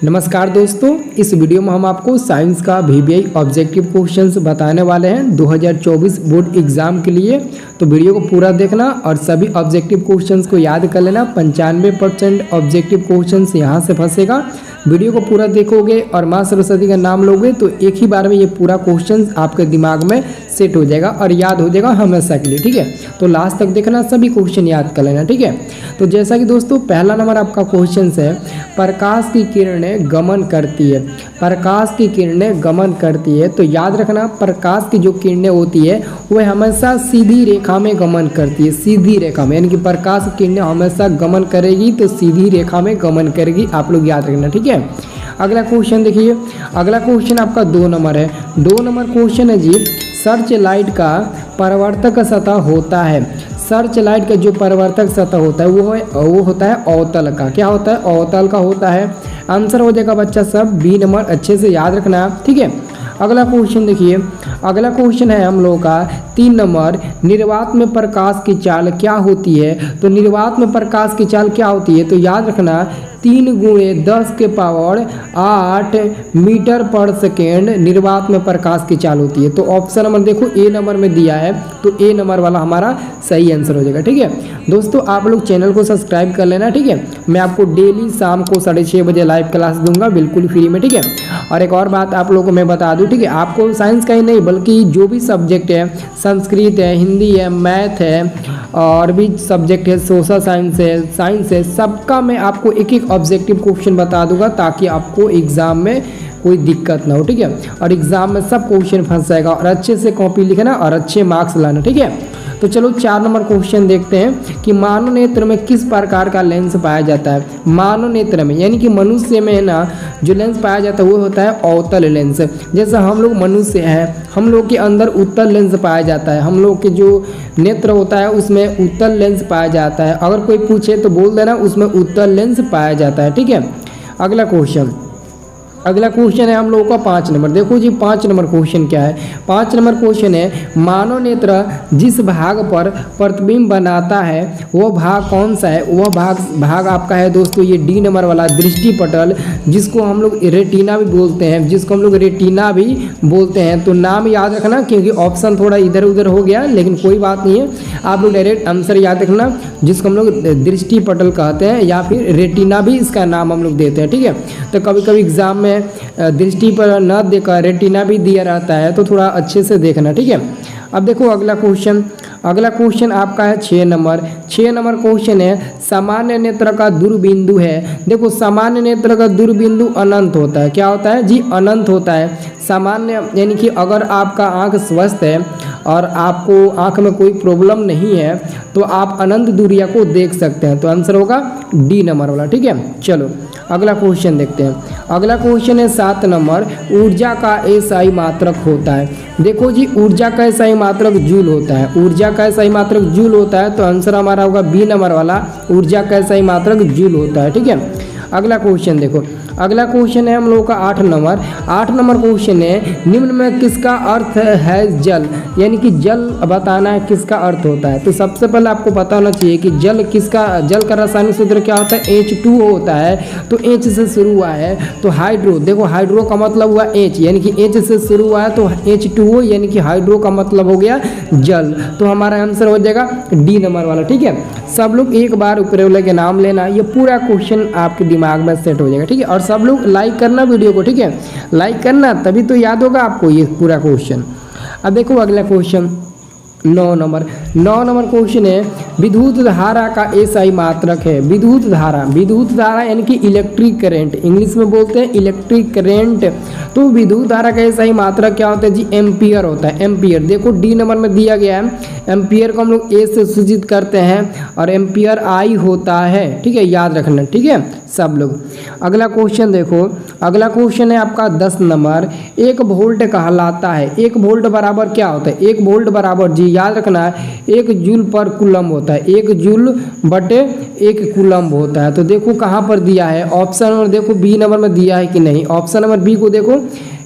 नमस्कार दोस्तों, इस वीडियो में हम आपको साइंस का वीवीआई ऑब्जेक्टिव क्वेश्चंस बताने वाले हैं 2024 बोर्ड एग्जाम के लिए। तो वीडियो को पूरा देखना और सभी ऑब्जेक्टिव क्वेश्चंस को याद कर लेना। 95% ऑब्जेक्टिव क्वेश्चंस यहाँ से फंसेगा। वीडियो को पूरा देखोगे और माँ सरस्वती का नाम लोगे तो एक ही बार में ये पूरा क्वेश्चन आपके दिमाग में सेट हो जाएगा और याद हो जाएगा हमेशा के लिए। ठीक है, तो लास्ट तक देखना, सभी क्वेश्चन याद कर लेना। ठीक है, तो जैसा कि दोस्तों पहला नंबर आपका क्वेश्चन है, प्रकाश की किरणें गमन करती है। प्रकाश की किरणें गमन करती है, तो याद रखना प्रकाश की जो किरणें होती है वह हमेशा सीधी रेखा में गमन करती है। सीधी रेखा में, यानी कि प्रकाश की किरणें हमेशा गमन करेगी तो सीधी रेखा में गमन करेगी। आप लोग याद रखना। ठीक है, अगला क्वेश्चन देखिए। अगला क्वेश्चन आपका 2 नंबर है। 2 नंबर क्वेश्चन है जी, सर्च लाइट का परावर्तक सतह होता है। सर्च लाइट का जो परावर्तक सतह होता है वो होता है अवतल का। क्या होता है? अवतल का होता है। आंसर हो जाएगा बच्चा सब बी नंबर, अच्छे से याद रखना। ठीक है, अगला क्वेश्चन देखिए। अगला क्वेश्चन है हम लोगों का 3 नंबर, निर्वात में प्रकाश की चाल क्या होती है। तो निर्वात में प्रकाश की चाल क्या होती है, तो याद रखना 3 × 10⁸ मीटर पर सेकेंड निर्वात में प्रकाश की चाल होती है। तो ऑप्शन नंबर देखो ए नंबर में दिया है, तो ए नंबर वाला हमारा सही आंसर हो जाएगा। ठीक है दोस्तों, आप लोग चैनल को सब्सक्राइब कर लेना। ठीक है, मैं आपको डेली शाम को 6:30 बजे लाइव क्लास दूंगा बिल्कुल फ्री में। ठीक है, और एक और बात आप लोगों को मैं बता दूं, ठीक है, आपको साइंस का ही नहीं बल्कि जो भी सब्जेक्ट है, संस्कृत है, हिंदी है, मैथ है और भी सब्जेक्ट है, सोशल साइंस है, सबका मैं आपको एक एक ऑब्जेक्टिव क्वेश्चन बता दूंगा ताकि आपको एग्जाम में कोई दिक्कत ना हो। ठीक है, और एग्जाम में सब क्वेश्चन फंस जाएगा और अच्छे से कॉपी लिखना और अच्छे मार्क्स लाना। ठीक है, तो चलो 4 नंबर क्वेश्चन देखते हैं कि मानव नेत्र में किस प्रकार का लेंस पाया जाता है। मानव नेत्र में यानी कि मनुष्य में ना जो लेंस पाया जाता है वो होता है अवतल लेंस। जैसा हम लोग मनुष्य हैं, हम लोग के अंदर उत्तल लेंस पाया जाता है। हम लोग के जो नेत्र होता है उसमें उत्तल लेंस पाया जाता है। अगर कोई पूछे तो बोल देना उसमें उत्तल लेंस पाया जाता है। ठीक है, अगला क्वेश्चन है हम लोगों का 5 नंबर। देखो जी 5 नंबर क्वेश्चन क्या है। 5 नंबर क्वेश्चन है, मानव नेत्र जिस भाग पर प्रतिबिंब बनाता है वो भाग कौन सा है। वह भाग आपका है दोस्तों ये डी नंबर वाला दृष्टि पटल, जिसको हम लोग रेटिना भी बोलते हैं। तो नाम याद रखना क्योंकि ऑप्शन थोड़ा इधर उधर हो गया, लेकिन कोई बात नहीं है, आप लोग डायरेक्ट आंसर याद रखना, जिसको हम लोग दृष्टि पटल कहते हैं या फिर रेटिना भी इसका नाम हम लोग देते हैं। ठीक है, तो कभी कभी एग्जाम में दृष्टि पर न देकर रेटिना भी दिया रहता है, तो थोड़ा अच्छे से देखना। ठीक है, अब देखो अगला क्वेश्चन आपका है 6 नंबर। 6 नंबर क्वेश्चन है, सामान्य नेत्र का दूरबिंदु है। देखो सामान्य नेत्र का दूरबिंदु अनंत होता है। क्या होता है जी? अनंत होता है। सामान्य यानी कि अगर आपका आंख स्वस्थ है और आपको आंख में कोई प्रॉब्लम नहीं है तो आप अनंत दूरिया को देख सकते हैं। तो आंसर होगा डी नंबर वाला। ठीक है, चलो अगला क्वेश्चन देखते हैं। अगला क्वेश्चन है 7 नंबर, ऊर्जा का एसआई मात्रक होता है। देखो जी ऊर्जा का एसआई मात्रक जूल होता है। ऊर्जा का एसआई मात्रक जूल होता है, तो आंसर हमारा होगा बी नंबर वाला, ऊर्जा का एसआई मात्रक जूल होता है। ठीक है, अगला क्वेश्चन देखो। अगला क्वेश्चन है हम लोगों का 8 नंबर। 8 नंबर क्वेश्चन है, निम्न में किसका अर्थ है जल, यानी कि जल बताना है किसका अर्थ होता है। तो सबसे पहले आपको पता होना चाहिए कि जल का रासायनिक सूत्र क्या होता है, H2O होता है। तो H से शुरू हुआ है तो हाइड्रो, देखो हाइड्रो का मतलब हुआ H, यानी कि H से शुरू हुआ है तो H2O यानी कि हाइड्रो का मतलब हो गया जल। तो हमारा आंसर हो जाएगा डी नंबर वाला। ठीक है, सब लोग एक बार ऊपर वाले के नाम लेना, ये पूरा क्वेश्चन आपके दिमाग में सेट हो जाएगा। ठीक है, और सब लोग लाइक करना वीडियो को। ठीक है, लाइक करना तभी तो याद होगा आपको ये पूरा क्वेश्चन। अब देखो अगला क्वेश्चन 9 नंबर क्वेश्चन है, विद्युत धारा का एसआई मात्रक है। विद्युत धारा यानी कि इलेक्ट्रिक करंट, इंग्लिश में बोलते हैं इलेक्ट्रिक करंट। तो विद्युत धारा का एसआई मात्रक क्या होता है जी? एम्पियर होता है। एम्पियर देखो डी नंबर में दिया गया है। एम्पियर को हम लोग ए से सूचित करते हैं और एम्पियर आई होता है। ठीक है, याद रखना। ठीक है सब लोग। अगला क्वेश्चन देखो। अगला क्वेश्चन है आपका 10 नंबर, 1 वोल्ट कहलाता है। 1 वोल्ट बराबर क्या होता है? 1 वोल्ट बराबर जी याद रखना 1 जूल पर कूलम्ब होता है। 1 जूल बटे 1 कूलम्ब होता है। तो देखो कहाँ पर दिया है, ऑप्शन नंबर देखो बी नंबर में दिया है कि नहीं। ऑप्शन नंबर बी को देखो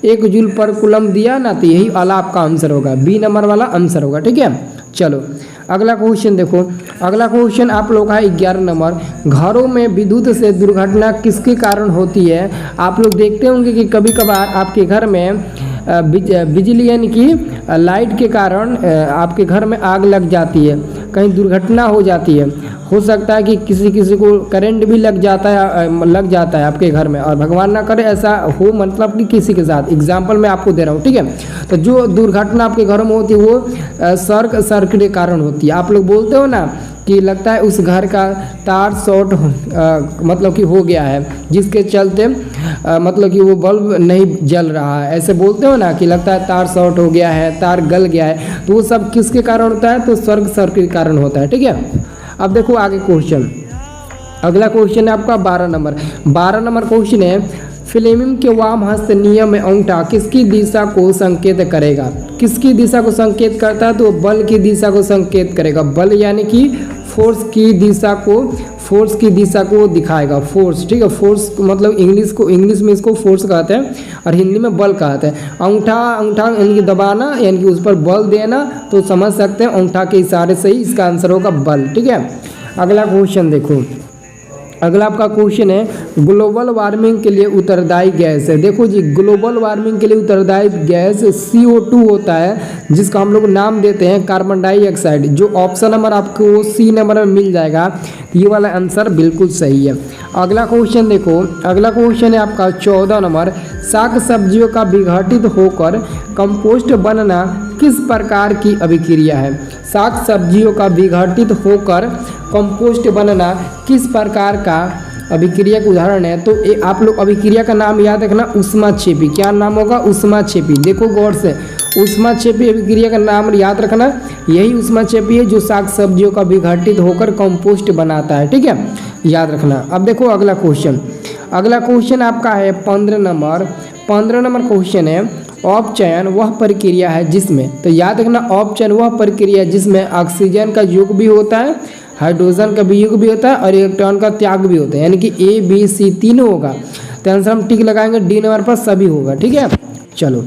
1 जूल पर कूलम्ब दिया ना, तो यही वाला आपका आंसर होगा, बी नंबर वाला आंसर होगा। ठीक है, चलो अगला क्वेश्चन देखो, अगला क्वेश्चन आप लोग का है 11 नंबर। घरों में विद्युत से दुर्घटना किसके कारण होती है? आप लोग देखते होंगे कि कभी कभार आपके घर में बिजली यानी कि लाइट के कारण आपके घर में आग लग जाती है, कहीं दुर्घटना हो जाती है। हो सकता है कि किसी किसी को करंट भी लग जाता है आपके घर में, और भगवान ना करे ऐसा हो, मतलब कि किसी के साथ एग्जाम्पल मैं आपको दे रहा हूँ, ठीक है। तो जो दुर्घटना आपके घर में होती है वो सर्किट के कारण होती है। आप लोग बोलते हो ना कि लगता है उस घर का तार शॉर्ट मतलब कि हो गया है, जिसके चलते मतलब कि वो बल्ब नहीं जल रहा है, ऐसे बोलते हो ना कि लगता है तार शॉर्ट हो गया है, तार गल गया है। तो वो सब किसके कारण होता है? तो सर्किट के कारण होता है, ठीक है। अब देखो आगे क्वेश्चन, अगला क्वेश्चन है आपका 12 नंबर। 12 नंबर क्वेश्चन है, फ्लेमिंग के वाम हस्त नियम में अंगूठा किसकी दिशा को संकेत करेगा? किसकी दिशा को संकेत करता है? तो बल की दिशा को संकेत करेगा। बल यानी कि फोर्स की दिशा को दिखाएगा, फोर्स, ठीक है। फोर्स मतलब इंग्लिश में इसको फोर्स कहते हैं और हिंदी में बल कहते हैं। अंगूठा यानी कि दबाना यानी कि उस पर बल देना, तो समझ सकते हैं अंगूठा के इशारे से ही इसका आंसर होगा बल, ठीक है। अगला क्वेश्चन देखो, अगला आपका क्वेश्चन है ग्लोबल वार्मिंग के लिए उत्तरदायी गैस है। देखो जी, ग्लोबल वार्मिंग के लिए उत्तरदायी गैस CO2 होता है, जिसका हम लोग नाम देते हैं कार्बन डाइऑक्साइड। जो ऑप्शन नंबर आपको C नंबर में मिल जाएगा, ये वाला आंसर बिल्कुल सही है। अगला क्वेश्चन देखो, अगला क्वेश्चन है आपका 14 नंबर। साग सब्जियों का विघटित होकर कंपोस्ट बनना किस प्रकार की अभिक्रिया है? साग सब्जियों का विघटित होकर कंपोस्ट बनना किस प्रकार का अभिक्रिया का उदाहरण है? तो आप लोग अभिक्रिया का नाम याद रखना, ऊष्माक्षेपी। क्या नाम होगा? ऊष्माक्षेपी। देखो गौर से, ऊष्माक्षेपी अभिक्रिया का नाम याद रखना। यही ऊष्माक्षेपी है जो साग सब्जियों का विघटित होकर कंपोस्ट बनाता है, ठीक है, याद रखना। अब देखो अगला क्वेश्चन, अगला क्वेश्चन आपका है 15 नंबर। 15 नंबर क्वेश्चन है अपचयन वह प्रक्रिया है जिसमें, तो याद रखना अपचयन वह प्रक्रिया है जिसमें ऑक्सीजन का योग भी होता है, हाइड्रोजन का वियोग भी होता है और इलेक्ट्रॉन का त्याग भी होता है, यानी कि A B C तीनों होगा। तो आंसर हम टिक लगाएंगे, D नंबर पर सभी होगा, ठीक है। चलो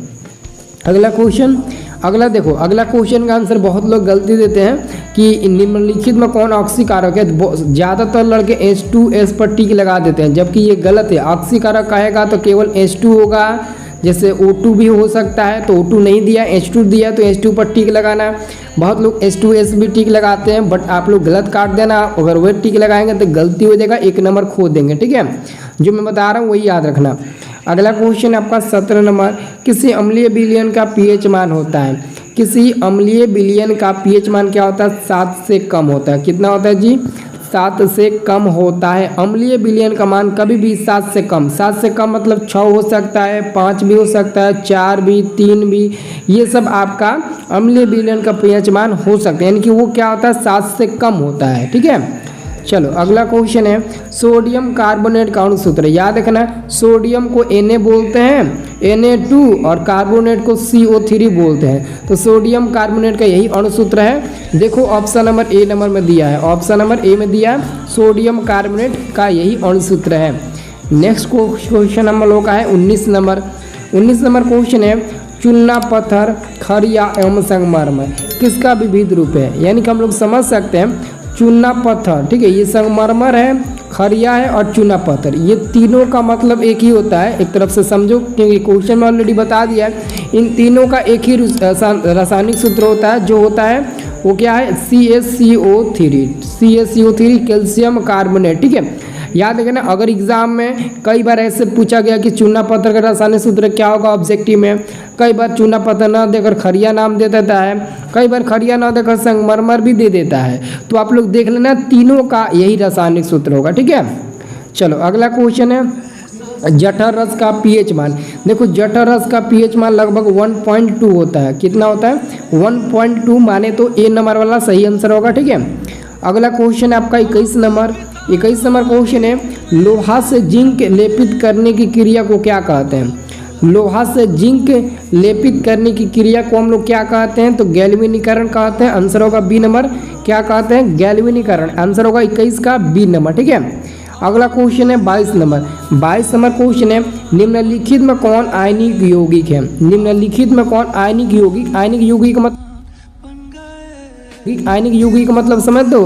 अगला क्वेश्चन, अगला देखो, अगला क्वेश्चन का आंसर बहुत लोग गलती देते हैं कि निम्नलिखित में कौन ऑक्सीकारक है। ज़्यादातर लड़के H2S पर टिक लगा देते हैं, जबकि ये गलत है। ऑक्सीकारक कहेगा तो केवल H2 होगा, जैसे O2 भी हो सकता है, तो O2 नहीं दिया, H2 दिया तो H2 पर टिक लगाना है। बहुत लोग H2S भी टिक लगाते हैं, बट आप लोग गलत काट देना। अगर वह टिक लगाएंगे तो गलती हो जाएगा, 1 नंबर खो देंगे, ठीक है। जो मैं बता रहा हूँ वही याद रखना। अगला क्वेश्चन आपका 17 नंबर। किसी अम्लीय विलयन का pH मान होता है? किसी अम्लीय विलयन का pH मान क्या होता है? 7 से कम होता है। कितना होता है जी? 7 से कम होता है। अम्लीय विलयन का मान कभी भी 7 से कम, 7 से कम मतलब 6 हो सकता है, 5 भी हो सकता है, 4 भी, 3 भी, ये सब आपका अम्लीय विलयन का pH मान हो सकता है, यानी कि वो क्या होता है? 7 से कम होता है, ठीक है। चलो अगला क्वेश्चन है सोडियम कार्बोनेट का अणुसूत्र। याद रखना, सोडियम को Na बोलते हैं, Na2, और कार्बोनेट को CO3 बोलते हैं। तो सोडियम कार्बोनेट का यही अणुसूत्र है। देखो ऑप्शन नंबर A नंबर में दिया है, ऑप्शन नंबर A में दिया है, सोडियम कार्बोनेट का यही अणुसूत्र है। नेक्स्ट क्वेश्चन हम लोग का है 19 नंबर। 19 नंबर क्वेश्चन है चूना पत्थर, खड़िया एवं संगमरमर किसका विविध रूप है? यानी कि हम लोग समझ सकते हैं चूना पत्थर, ठीक है, ये संगमरमर है, खड़िया है और चूना पत्थर, ये तीनों का मतलब एक ही होता है। एक तरफ से समझो, क्योंकि क्वेश्चन में ऑलरेडी बता दिया है, इन तीनों का एक ही रासायनिक सूत्र होता है, जो होता है वो क्या है? CaCO3, CaCO3 कैल्शियम कार्बोनेट, ठीक है। याद रखना, अगर एग्जाम में कई बार ऐसे पूछा गया कि चूना पत्थर का रासायनिक सूत्र क्या होगा ऑब्जेक्टिव में, कई बार चूना पत्थर न देकर खड़िया नाम दे देता है, कई बार खड़िया न देकर संगमरमर भी दे देता है। तो आप लोग देख लेना, तीनों का यही रासायनिक सूत्र होगा, ठीक है। चलो अगला क्वेश्चन है जठर रस का pH मान। देखो जठर रस का pH मान लगभग 1.2 होता है। कितना होता है? 1.2, माने तो A नंबर वाला सही आंसर होगा, ठीक है। अगला क्वेश्चन है आपका 21 नंबर। 21 नंबर क्वेश्चन है लोहा से जिंक लेपित करने की क्रिया को क्या कहते हैं? लोहा से जिंक लेपित करने की क्रिया को हम लोग क्या कहते हैं? तो गैल्वेनीकरण कहते हैं। आंसर होगा B नंबर। क्या कहते हैं? गैल्वेनीकरण। आंसर होगा 21 का B नंबर, ठीक है। अगला क्वेश्चन है 22 नंबर। 22 नंबर क्वेश्चन है निम्नलिखित में कौन आयनिक यौगिक है? निम्नलिखित में कौन आयनिक यौगिक? आयनिक यौगिक का मतलब आयनिक यौगिक का मतलब समझ दो।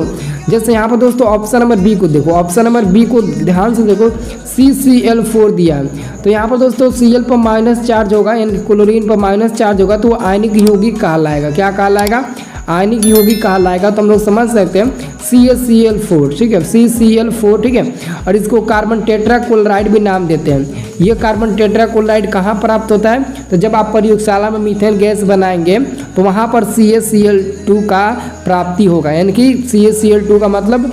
जैसे यहाँ पर दोस्तों ऑप्शन नंबर बी को देखो, ऑप्शन नंबर बी को ध्यान से देखो, CCl4 दिया है। तो यहाँ पर दोस्तों Cl पर माइनस चार्ज होगा, यानी क्लोरीन पर माइनस चार्ज होगा, तो वो आयनिक यौगिक कहलाएगा। क्या कहलाएगा? आयनिक यौगिक कहलाएगा। तो हम लोग समझ सकते हैं CaCl4, ठीक है, CCl4, ठीक है। और इसको कार्बन टेट्राक्लोराइड भी नाम देते हैं। ये कार्बन टेट्राक्लोराइड कहाँ प्राप्त होता है? तो जब आप प्रयोगशाला में मीथेन गैस बनाएंगे तो वहाँ पर CaCl2 का प्राप्ति होगा, यानी कि CaCl2 का मतलब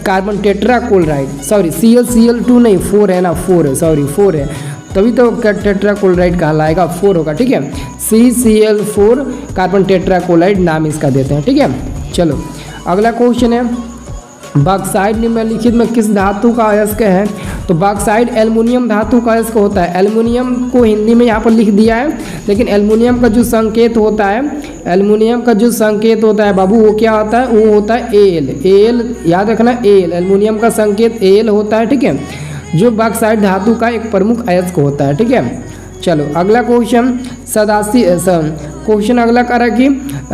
कार्बन टेट्राक्लोराइड, सॉरी CaCl2 नहीं, 4 है ना, 4 है, सॉरी 4 है, तभी तो टेट्राक्लोराइड कहलाएगा, 4 होगा, ठीक है। CCl4 कार्बन टेट्राक्लोराइड नाम इसका देते हैं, ठीक है। चलो अगला क्वेश्चन है, बॉक्साइड निम्नलिखित में किस धातु का अयस्क है? तो बॉक्साइड एल्युमिनियम धातु का अयस्क होता है। एल्युमिनियम को हिंदी में यहाँ पर लिख दिया है, लेकिन एल्युमिनियम का जो संकेत होता है, एल्युमिनियम का जो संकेत होता है बाबू, वो क्या होता है? वो होता है Al, याद रखना, Al, एल्युमिनियम का संकेत Al होता है, ठीक है, जो बॉक्साइड धातु का एक प्रमुख अयस्क होता है, ठीक है। चलो अगला क्वेश्चन, क्वेश्चन अगला कह रहा है कि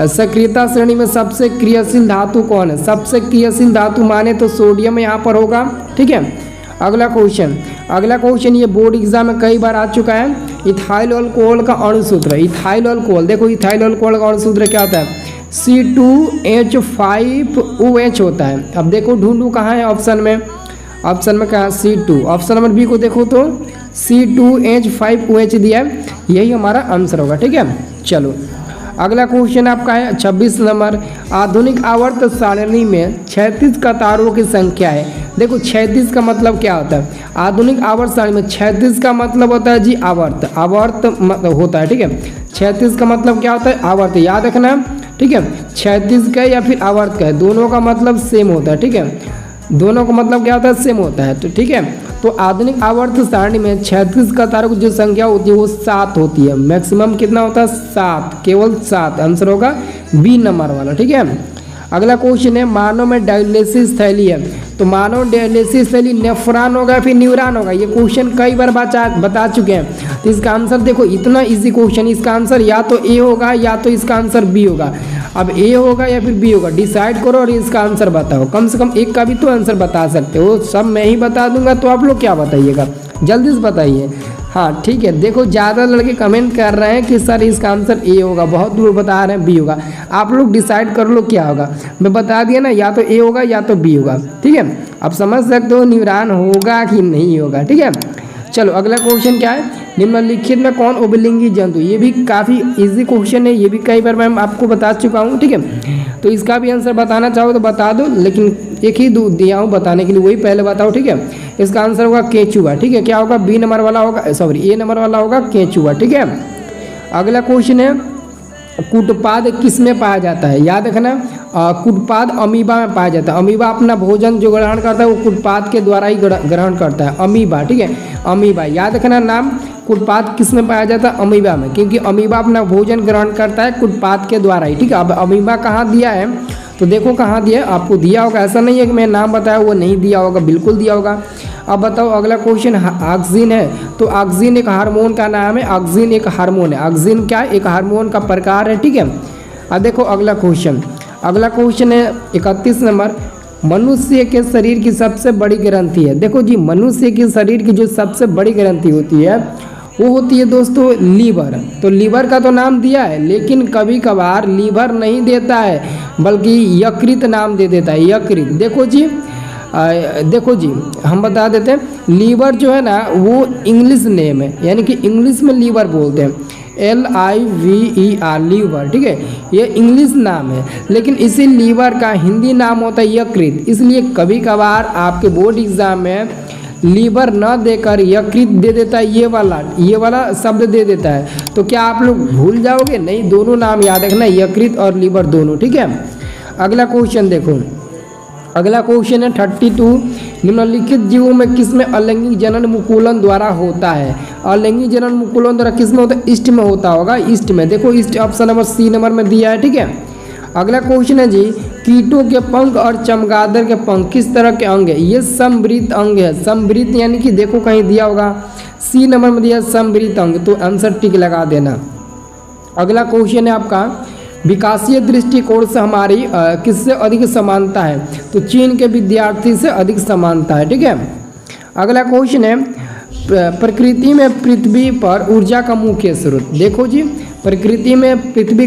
सक्रियता श्रेणी में सबसे क्रियाशील धातु कौन है? सबसे क्रियाशील धातु माने तो सोडियम यहाँ पर होगा, ठीक है। अगला क्वेश्चन ये बोर्ड एग्जाम में कई बार आ चुका है, इथाइल अल्कोहल का अणुसूत्र। इथाइल अल्कोहल, देखो इथाइल अल्कोहल का अणुसूत्र क्या होता है? C2H5OH होता है। अब देखो ढूंढू कहाँ है ऑप्शन में, ऑप्शन में कहाँ? C2। ऑप्शन नंबर बी को देखो तो C2H5OH दिया है, यही हमारा आंसर होगा, ठीक है। चलो अगला क्वेश्चन आपका है 26 नंबर, आधुनिक आवर्त सारणी में 36 कतारों की संख्या है। देखो 36 का मतलब क्या होता है? आधुनिक आवर्त सारणी में 36 का मतलब होता है जी आवर्त, आवर्त मतलब होता है, ठीक है। 36 का मतलब क्या होता है? आवर्त, याद रखना, ठीक है। 36 का या फिर आवर्त का है, दोनों का मतलब सेम होता है, ठीक है, दोनों का मतलब क्या होता है? सेम होता है, तो ठीक है। तो आधुनिक आवर्त सारणी में 36 कतारों की जो संख्या होती है वो 7 होती है। मैक्सिमम कितना होता है? 7, केवल 7, आंसर होगा बी नंबर वाला, ठीक है। अगला क्वेश्चन है, मानव में डायलिसिस थैली है, तो मानव डायलिसिस थैली नेफ्रॉन होगा फिर न्यूरॉन होगा? ये क्वेश्चन कई बार बता चुके हैं। तो इसका आंसर देखो, इतना इजी क्वेश्चन, इसका आंसर या तो ए होगा या तो इसका आंसर बी होगा। अब ए होगा या फिर बी होगा, डिसाइड करो और इसका आंसर बताओ। कम से कम एक का भी तो आंसर बता सकते हो, सब मैं ही बता दूंगा तो आप लोग क्या बताइएगा, जल्दी से बताइए। हाँ ठीक है, देखो ज़्यादा लड़के कमेंट कर रहे हैं कि सर इसका आंसर ए होगा, बहुत लोग बता रहे हैं बी होगा। आप लोग डिसाइड कर लो क्या होगा, मैं बता दिया ना, या तो ए होगा या तो बी होगा, ठीक है। अब समझ सकते हो न्यूरॉन होगा कि नहीं होगा, ठीक है। चलो अगला क्वेश्चन क्या है, निम्नलिखित में कौन उभयलिंगी जंतु? ये भी काफ़ी इजी क्वेश्चन है, ये भी कई बार मैं आपको बता चुका हूँ, ठीक है। तो इसका भी आंसर बताना चाहो तो बता दो, लेकिन एक ही दिया हूँ बताने के लिए, वही पहले बताओ, ठीक है। इसका आंसर होगा केंचुआ, ठीक है। क्या होगा? बी नंबर वाला होगा, सॉरी ए नंबर वाला होगा केंचुआ, ठीक है। अगला क्वेश्चन है, कुटपाद किस में पाया जाता है? याद रखना, कुटपाद अमीबा में पाया जाता है। अमीबा अपना भोजन जो ग्रहण करता है वो कुटपाद के द्वारा ही ग्रहण करता है, अमीबा, ठीक है, अमीबा। याद रखना नाम, कुटपाद किस में पाया जाता है? अमीबा में, क्योंकि अमीबा अपना भोजन ग्रहण करता है कुटपाद के द्वारा ही, ठीक है। अब अमीबा कहाँ दिया है तो देखो कहाँ दिया, आपको दिया होगा, ऐसा नहीं है कि मैं नाम बताया वो नहीं दिया होगा, बिल्कुल दिया होगा। अब बताओ अगला क्वेश्चन, ऑक्सीजन है, तो ऑक्सीजन एक हार्मोन का नाम है, ऑक्सीजन एक हार्मोन है, ऑक्सीजन क्या है? एक हार्मोन का प्रकार है, ठीक है। अब देखो अगला क्वेश्चन है 31 नंबर, मनुष्य के शरीर की सबसे बड़ी ग्रंथि है। देखो जी, मनुष्य के शरीर की जो सबसे बड़ी ग्रंथि होती है वो होती है दोस्तों लीवर। तो लीवर का तो नाम दिया है, लेकिन कभी कभार लीवर नहीं देता है, बल्कि यकृत नाम दे देता है, यकृत। देखो जी हम बता देते हैं, लीवर जो है ना वो इंग्लिश नेम है, यानी कि इंग्लिश में लीवर बोलते हैं, LIVER, लीवर, ठीक है, ये इंग्लिश नाम है। लेकिन इसी लीवर का हिंदी नाम होता है यकृत, इसलिए कभी कभार आपके बोर्ड एग्जाम में लीवर न देकर यकृत दे देता है, ये वाला शब्द दे देता है। तो क्या आप लोग भूल जाओगे? नहीं, दोनों नाम याद रखना, यकृत और लीवर दोनों, ठीक है। अगला क्वेश्चन देखो, अगला क्वेश्चन है 32, निम्नलिखित जीवों में किसमें अलैंगिक जनन मुकुलन द्वारा होता है? अलैंगिक जनन मुकुलन द्वारा किसमें होता है? ईस्ट में होता होगा, ईस्ट में। देखो ईस्ट ऑप्शन नंबर सी नंबर में दिया है, ठीक है। अगला क्वेश्चन है जी, कीटों के पंख और चमगादड़ के पंख किस तरह के अंग है? ये समवृत्त अंग है, समवृत्त यानी कि देखो कहीं दिया होगा, सी नंबर में दिया समवृत्त अंग, तो आंसर टिक लगा देना। अगला क्वेश्चन है आपका विकासीय दृष्टिकोण से हमारी किससे अधिक समानता है? तो चीन के विद्यार्थी से अधिक समानता है। ठीक है, अगला क्वेश्चन है प्रकृति में पृथ्वी पर ऊर्जा का मुख्य स्रोत। देखो जी, प्रकृति में पृथ्वी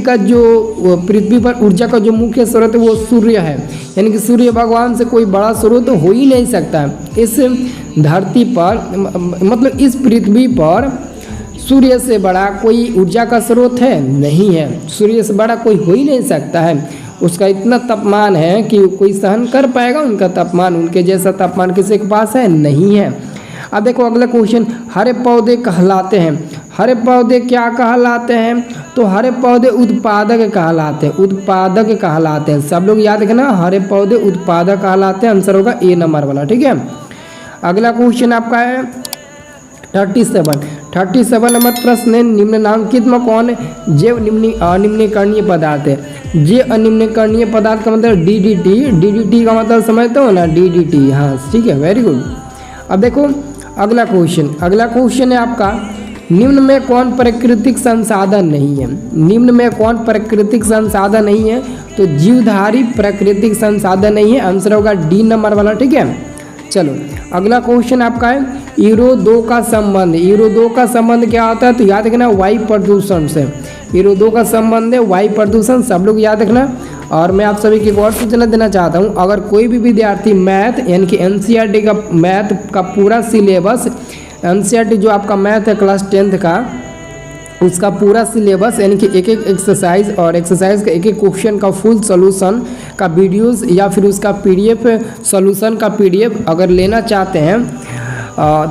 पर ऊर्जा का जो मुख्य स्रोत है वो सूर्य है, यानी कि सूर्य भगवान से कोई बड़ा स्रोत हो ही नहीं सकता। इस धरती पर मतलब इस पृथ्वी पर सूर्य से बड़ा कोई ऊर्जा का स्रोत है? नहीं है। सूर्य से बड़ा कोई हो ही नहीं सकता है। उसका इतना तापमान है कि कोई सहन कर पाएगा उनका तापमान? उनके जैसा तापमान किसी के पास है? नहीं है। अब देखो अगला क्वेश्चन, हरे पौधे कहलाते हैं। हरे पौधे क्या कहलाते हैं? तो हरे पौधे उत्पादक कहलाते हैं। उत्पादक कहलाते हैं। सब लोग याद रखना, हरे पौधे उत्पादक कहलाते हैं। आंसर होगा ए नंबर वाला। ठीक है, अगला क्वेश्चन आपका है 37 नंबर प्रश्न है, निम्नलिखित में कौन जैव अनिम्नीकरणीय पदार्थ है? जैव अनिम्नीकरणीय पदार्थ का मतलब डीडीटी का मतलब समझते हो ना, डीडीटी। हाँ ठीक है, वेरी गुड। अब देखो अगला क्वेश्चन है आपका, निम्न में कौन प्राकृतिक संसाधन नहीं है? निम्न में कौन प्राकृतिक संसाधन नहीं है? तो जीवधारी प्राकृतिक संसाधन नहीं है। आंसर होगा डी नंबर वाला। ठीक है, चलो अगला क्वेश्चन आपका है यूरो 2 का संबंध। यूरो 2 का संबंध क्या होता है? तो याद रखना वायु प्रदूषण से। यूरो 2 का संबंध है वायु प्रदूषण, सब लोग याद रखना। और मैं आप सभी की एक और सूचना देना चाहता हूँ, अगर कोई भी विद्यार्थी मैथ यानी कि एनसीईआरटी का मैथ का पूरा सिलेबस, एनसीईआरटी जो आपका मैथ है क्लास 10th का, उसका पूरा सिलेबस यानी कि एक एक्सरसाइज और एक्सरसाइज का एक क्वेश्चन का फुल सॉल्यूशन का वीडियोस या फिर उसका पीडीएफ सॉल्यूशन का पीडीएफ अगर लेना चाहते हैं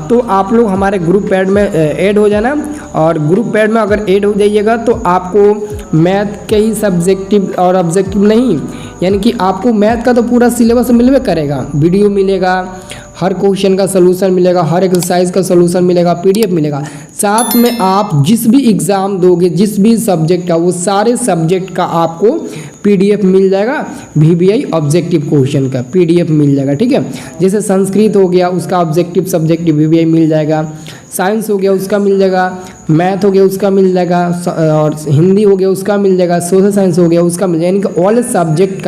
तो आप लोग हमारे ग्रुप पैड में ऐड हो जाना। और ग्रुप पैड में अगर ऐड हो जाइएगा तो आपको मैथ के ही सब्जेक्टिव और ऑब्जेक्टिव नहीं, यानी कि आपको मैथ का तो पूरा सिलेबस मिलवे करेगा। वीडियो मिलेगा, हर क्वेश्चन का सलूशन मिलेगा, हर एक्सरसाइज का सलूशन मिलेगा, पीडीएफ मिलेगा। साथ में आप जिस भी एग्ज़ाम दोगे, जिस भी सब्जेक्ट का, वो सारे सब्जेक्ट का आपको पीडीएफ मिल जाएगा। वीवीआई ऑब्जेक्टिव क्वेश्चन का पीडीएफ मिल जाएगा। ठीक है, जैसे संस्कृत हो गया उसका ऑब्जेक्टिव सब्जेक्टिव वीवीआई मिल जाएगा, साइंस हो गया उसका मिल जाएगा, मैथ हो गया उसका मिल जाएगा, और हिंदी हो गया उसका मिल जाएगा, सोशल साइंस हो गया उसका मिल जाएगा। यानी कि ऑल सब्जेक्ट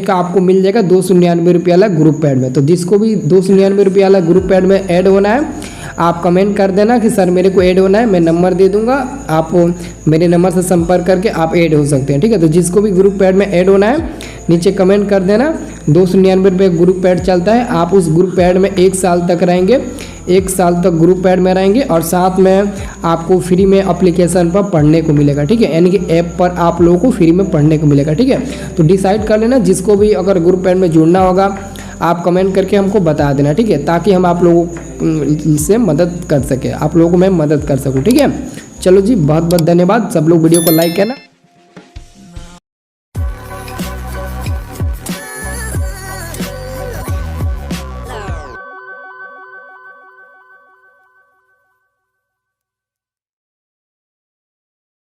का आपको मिल जाएगा 299 रुपये वाला ग्रुप पैड में। तो जिसको भी 299 रुपये वाला ग्रुप पैड में ऐड होना है, आप कमेंट कर देना कि सर मेरे को ऐड होना है, मैं नंबर दे दूंगा, आप मेरे नंबर से संपर्क करके आप ऐड हो सकते हैं। ठीक है, तो जिसको भी ग्रुप पैड में ऐड होना है नीचे कमेंट कर देना। 299 रुपये ग्रुप पैड चलता है। आप उस ग्रुप पैड में 1 साल तक रहेंगे, 1 साल तक ग्रुप पैड में रहेंगे, और साथ में आपको फ्री में एप्लीकेशन पर पढ़ने को मिलेगा। ठीक है, यानी कि ऐप पर आप लोगों को फ्री में पढ़ने को मिलेगा। ठीक है, तो डिसाइड कर लेना, जिसको भी अगर ग्रुप पैड में जुड़ना होगा आप कमेंट करके हमको बता देना। ठीक है, ताकि हम आप लोगों से मदद कर सके, आप लोगों को मैं मदद कर सकूँ। ठीक है, चलो जी, बहुत बहुत धन्यवाद। सब लोग वीडियो को लाइक करना।